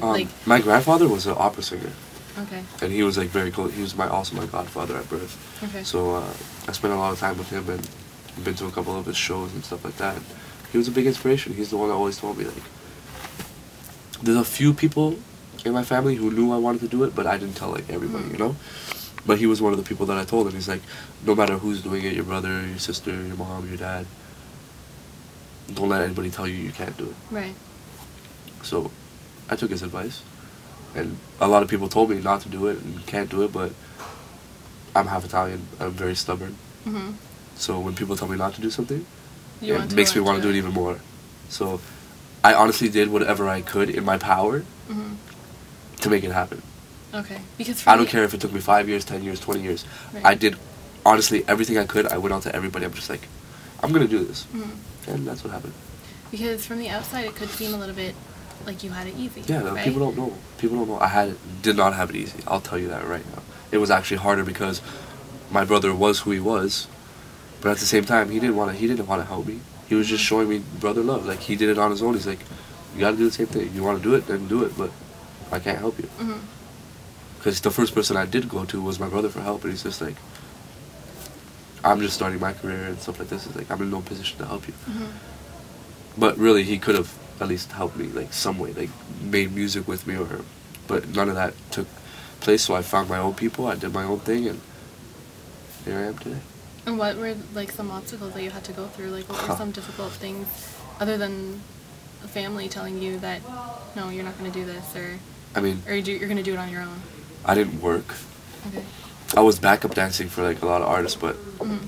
My grandfather was an opera singer. Okay. And he was like very close. He was also my godfather at birth. Okay. So I spent a lot of time with him and been to a couple of his shows and stuff like that. And he was a big inspiration. He's the one that always told me, like, there's a few people in my family who knew I wanted to do it, but I didn't tell, like, everybody, you know? But he was one of the people that I told, and he's like, no matter who's doing it, your brother, your sister, your mom, your dad, don't let anybody tell you you can't do it. Right. So I took his advice, and a lot of people told me not to do it and can't do it, but I'm half Italian. I'm very stubborn. Mm-hmm. So when people tell me not to do something, it makes me want to do it even more. So I honestly did whatever I could in my power to make it happen. Okay. Because I don't care if it took me 5 years, 10 years, 20 years. Right. I did, honestly, everything I could. I went out to everybody. I'm just like, I'm going to do this. And that's what happened. Because from the outside, it could seem a little bit like you had it easy. Yeah, no, right? people don't know. People don't know. Did not have it easy. I'll tell you that right now. It was actually harder because my brother was who he was, but at the same time, he didn't want to help me. He was just showing me brother love. Like, he did it on his own. He's like, you got to do the same thing. You want to do it, then do it, but I can't help you. Because the first person I did go to was my brother for help, and he's just like, I'm just starting my career and stuff like this. It's like, I'm in no position to help you. But really, he could have at least helped me, like, some way, like, made music with me, but none of that took place, so I found my own people, I did my own thing, and here I am today. And what were, like, some obstacles that you had to go through? Like, what were some difficult things, other than the family telling you that, no, you're not going to do this, or you're going to do it on your own? I didn't work. Okay. I was backup dancing for, like, a lot of artists, but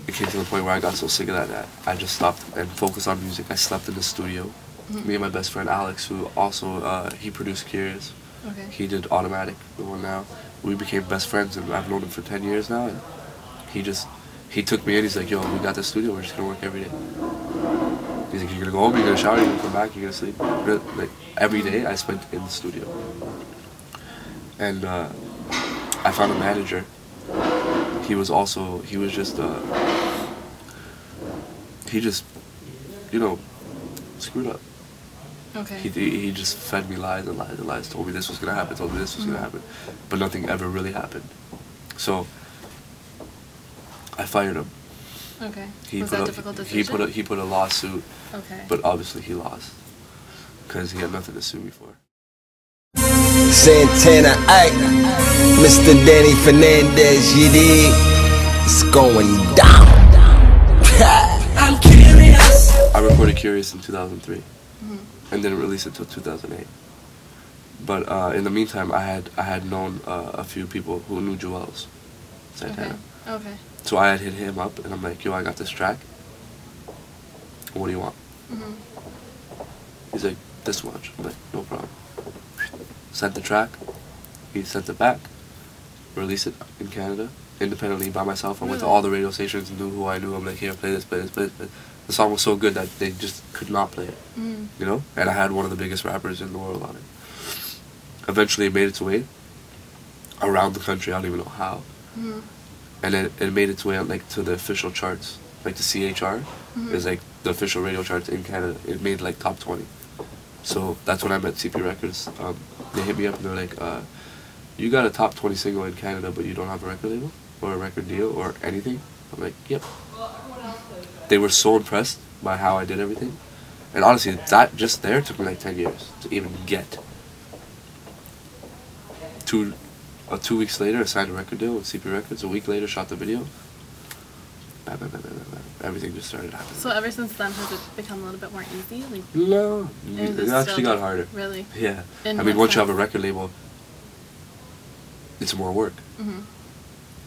it came to the point where I got so sick of that I just stopped and focused on music. I slept in the studio. Me and my best friend Alex, who also, he produced Curious. Okay. He did Automatic, the one now. We became best friends, and I've known him for 10 years now, and he took me in, he's like, yo, we got this studio, we're just going to work every day. He's like, you're going to go home, you're going to shower, you're going to come back, you're going to sleep. Like, every day I spent in the studio. And I found a manager. He just, you know, screwed up. Okay. He just fed me lies and lies and lies, told me this was going to happen, told me this was going to happen. But nothing ever really happened. So I fired him. Okay. Was that a difficult decision? He put a lawsuit. Okay. But obviously he lost. Because he had nothing to sue me for. Santana, Mr. Danny Fernandes, you dig? It's going down. I'm curious. I recorded Curious in 2003. And didn't release it until 2008. But in the meantime, I had known a few people who knew Joel's Santana. Okay. So I had hit him up, and I'm like, yo, I got this track. What do you want? He's like, this much. I'm like, no problem. Sent the track. He sent it back. Released it in Canada, independently by myself. I went to all the radio stations and knew who I knew. I'm like, here, play this, play this, play this. The song was so good that they just could not play it, you know? And I had one of the biggest rappers in the world on it. Eventually it made its way around the country, I don't even know how. And then it made its way out, like, to the official charts. Like the CHR is like the official radio charts in Canada. It made like top 20. So that's when I met CP Records. They hit me up and they're like, you got a top 20 single in Canada but you don't have a record label or a record deal or anything? I'm like, yep. They were so impressed by how I did everything. And honestly, that just there took me like 10 years to even get. 2 weeks later, I signed a record deal with CP Records. A week later, shot the video. Bam, bam, bam, bam, bam. Everything just started happening. So ever since then, has it become a little bit more easy? Like, no, it actually got harder. Really? Yeah. I mean, once you have a record label, it's more work.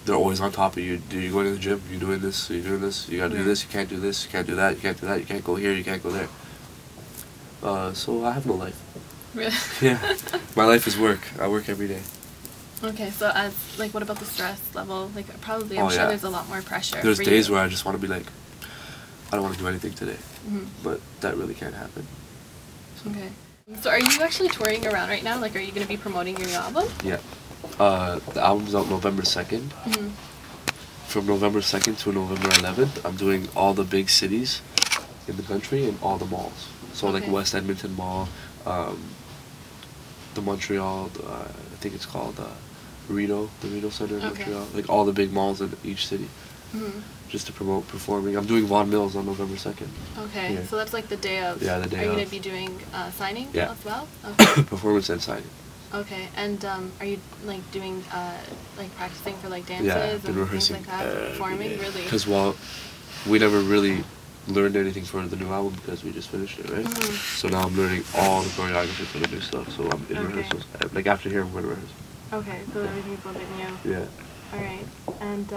They're always on top of you. Are you going to the gym? Are you doing this? Are you doing this? You gotta do this. You can't do this. You can't do that. You can't do that. You can't go here. You can't go there. So I have no life. Really? Yeah. My life is work. I work every day. Okay, so what about the stress level? Like, probably, I'm sure there's a lot more pressure. There's days where I just want to be like, I don't want to do anything today. But that really can't happen. So. Okay. So are you actually touring around right now? Like, are you going to be promoting your new album? Yeah. The album's out November 2nd. From November 2nd to November 11th, I'm doing all the big cities in the country and all the malls. So like West Edmonton Mall, the Montreal, I think it's called the Reno Center in Okay. Montreal. Like all the big malls in each city. Just to promote performing. I'm doing Vaughan Mills on November 2nd. Okay, Yeah. so that's like the day of. Yeah, the day Are you of. going to be doing signing Yeah. as well? Okay. Performance and signing. Okay, and are you like doing like practicing for like dances Yeah, and I've been things rehearsing like that? Performing, really? Because we never really learned anything for the new album because we just finished it, right? So now I'm learning all the choreography for the new stuff. So I'm in rehearsals. Like after here, I'm going to rehearse. Okay, so everything's a little bit new. Yeah. Alright, and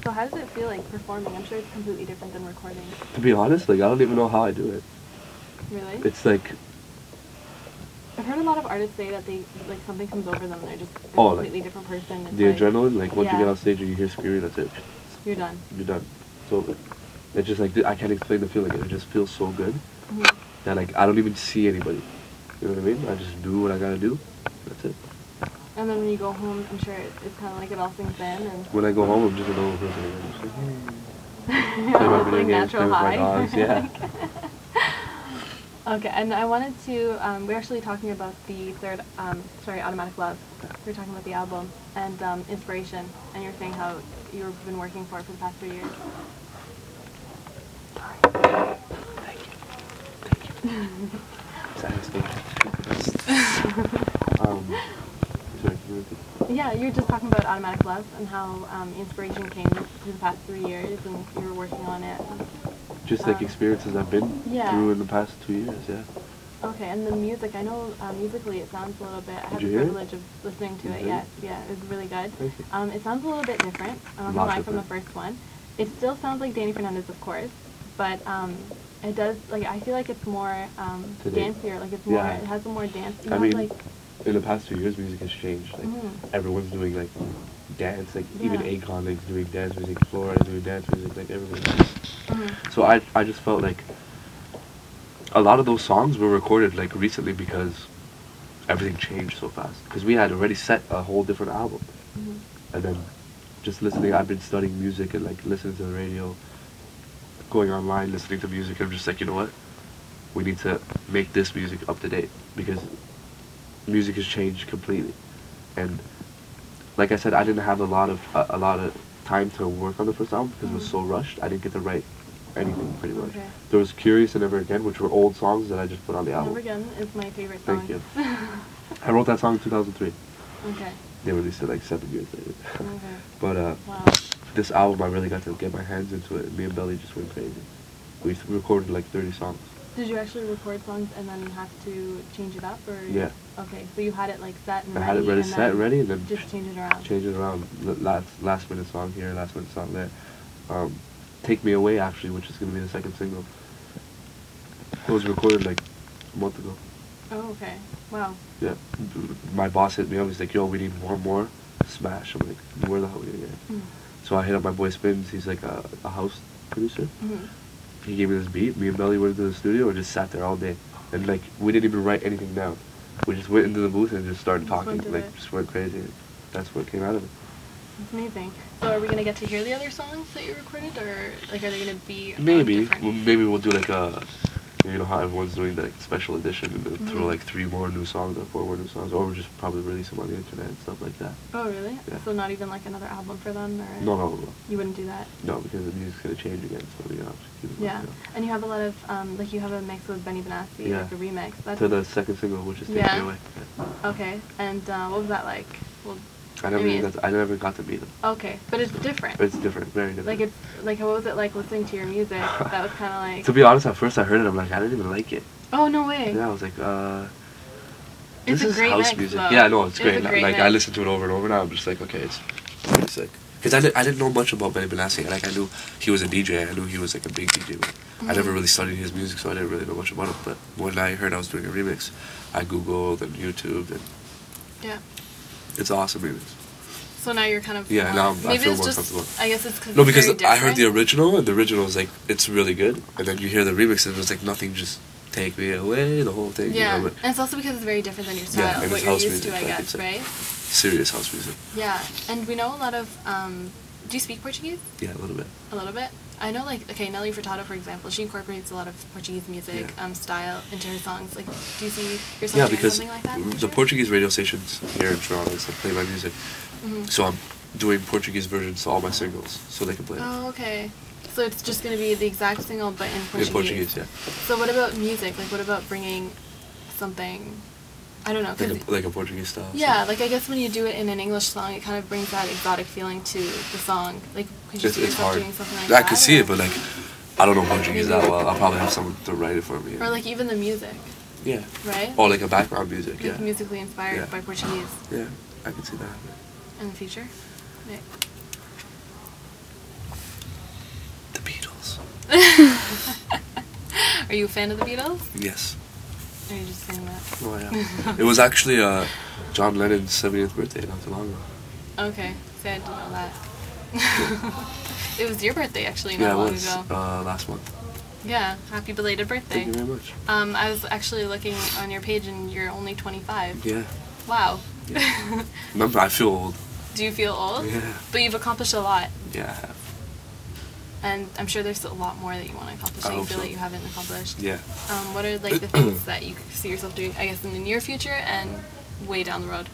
so how does it feel like performing? I'm sure it's completely different than recording. To be honest, like I don't even know how I do it. Really? It's like. I've heard a lot of artists say that they like something comes over them and they're just a Oh, completely different person. It's The like, adrenaline, like once you yeah. get on stage and you hear screaming, that's it. You're done. You're done. So it's just like I can't explain the feeling. It just feels so good that like I don't even see anybody. You know what I mean? I just do what I gotta do. That's it. And then when you go home, I'm sure it's kind of like it all sinks in. And When I go home, I'm just a normal person again. Just like, play my video like games, play natural with my high. dogs. Yeah. Okay, and I wanted to, we're actually talking about the third, Automatic Love. We were talking about the album and inspiration, and you're saying how you've been working for it for the past 3 years. Thank you. Yeah, you were just talking about Automatic Love and how inspiration came through the past 3 years, and you were working on it. Just like experiences I've been through in the past 2 years, yeah. Okay, and the music, I know musically it sounds a little bit, I had the you hear it? privilege of listening to it, yes, yeah, it was really good. Thank you. It sounds a little bit different, I'm not gonna lie, from the first one. It still sounds like Danny Fernandes, of course, but it does, like, I feel like it's more dancier, like it's more, it has a more dance, you know, like... In the past 2 years, music has changed. Like, everyone's doing, like, dance, like, even Akon, like, doing dance music, Flora doing dance music, like, everyone. So I just felt like a lot of those songs were recorded like recently because everything changed so fast. Because we had already set a whole different album, and then just listening. I've been studying music and like listening to the radio, going online, listening to music. I'm just like, you know what? We need to make this music up to date because music has changed completely. And like I said, I didn't have a lot of time to work on the first album because it was so rushed. I didn't get to write anything pretty much. Okay. There was Curious and Never Again, which were old songs that I just put on the album. Never Again is my favorite song. Thank you. I wrote that song in 2003. Okay. They released it like 7 years later. Okay. But wow. This album, I really got to get my hands into it. Me and Belly just went crazy. We recorded like 30 songs. Did you actually record songs and then have to change it up, or? Yeah. Okay, so you had it like set and ready. I had it ready, set and ready, and then just change it around. Change it around. Last minute song here, last minute song there. Take Me Away, actually, which is gonna be the second single. It was recorded like a month ago. Oh, okay. Wow. Yeah. My boss hit me up. He's like, "Yo, we need one more smash." I'm like, "Where the hell are we gonna get it?" So I hit up my boy Spins. He's like a house producer. He gave me this beat. Me and Belly went into the studio and just sat there all day. And like, we didn't even write anything down. We just went into the booth and just started talking. Like, just went crazy. That's what came out of it. That's amazing. So are we gonna get to hear the other songs that you recorded, or like are they gonna be? Maybe. Maybe we'll do like a, you know how everyone's doing the like, special edition and then throw like 3 more new songs or 4 more new songs, or we'll just probably release them on the internet and stuff like that. Oh really? Yeah. So not even like another album for them, or? No. You wouldn't do that? No, because the music's gonna change again, so you know. Yeah, and you have a lot of like you have a mix with Danny Fernandes, like a remix. That's to the second single, which is Take Me Away. Yeah. Okay, and what was that like? Well, I never got to meet him. Okay, but it's different. It's different, very different. Like it's like what was it like listening to your music? That was kind of like. To be honest, at first I heard it, I'm like, I didn't even like it. Oh no way. Yeah, I was like, this is house mix, music. Though. Yeah, no, it's great. Like mix. I listened to it over and over, and I'm just like, okay, it's pretty sick. Because I didn't know much about Danny Fernandes. Like I knew he was a DJ. I knew he was like a big DJ. But I never really studied his music, so I didn't really know much about him. But when I heard I was doing a remix, I Googled and YouTubed, and it's awesome remix. So now you're kind of now I feel more comfortable. I guess it's because no, because I heard the original, and the original is like it's really good, and then you hear the remix, and it was like nothing, just Take Me Away, the whole thing. Yeah, you know, and it's also because it's very different than your style, and what it's you're house used music, to, I guess, right? Serious house music. Yeah, and we know a lot of. Do you speak Portuguese? Yeah, a little bit. A little bit. I know, like, okay, Nelly Furtado, for example, she incorporates a lot of Portuguese music style into her songs. Like, do you see yourself doing something like that? The Portuguese radio stations here in Toronto like, play my music. So I'm doing Portuguese versions to all my singles, so they can play it. Oh, okay. So it's just going to be the exact single, but in Portuguese? In Portuguese, yeah. So what about music? Like, what about bringing something... I don't know. Like a Portuguese style. Yeah, like I guess when you do it in an English song, it kind of brings that exotic feeling to the song. Like, could you see yourself doing something like that? I could see it, but like, I don't know Portuguese that well. I'll probably have someone to write it for me. Or like even the music. Yeah. Right? Or like a background music, like musically inspired by Portuguese. Yeah, I could see that happening. In the future? Yeah. The Beatles. Are you a fan of the Beatles? Yes. Or are you just saying that? Oh, yeah. It was actually John Lennon's 70th birthday not too long ago. Okay. See, I didn't know that. It was your birthday, actually, not long ago. Last month. Yeah. Happy belated birthday. Thank you very much. I was actually looking on your page and you're only 25. Yeah. Wow. Yeah. Remember, I feel old. Do you feel old? Yeah. But you've accomplished a lot. Yeah, I have. And I'm sure there's a lot more that you want to accomplish that you feel that you haven't accomplished. Yeah. What are like the things that you see yourself doing, I guess, in the near future and way down the road?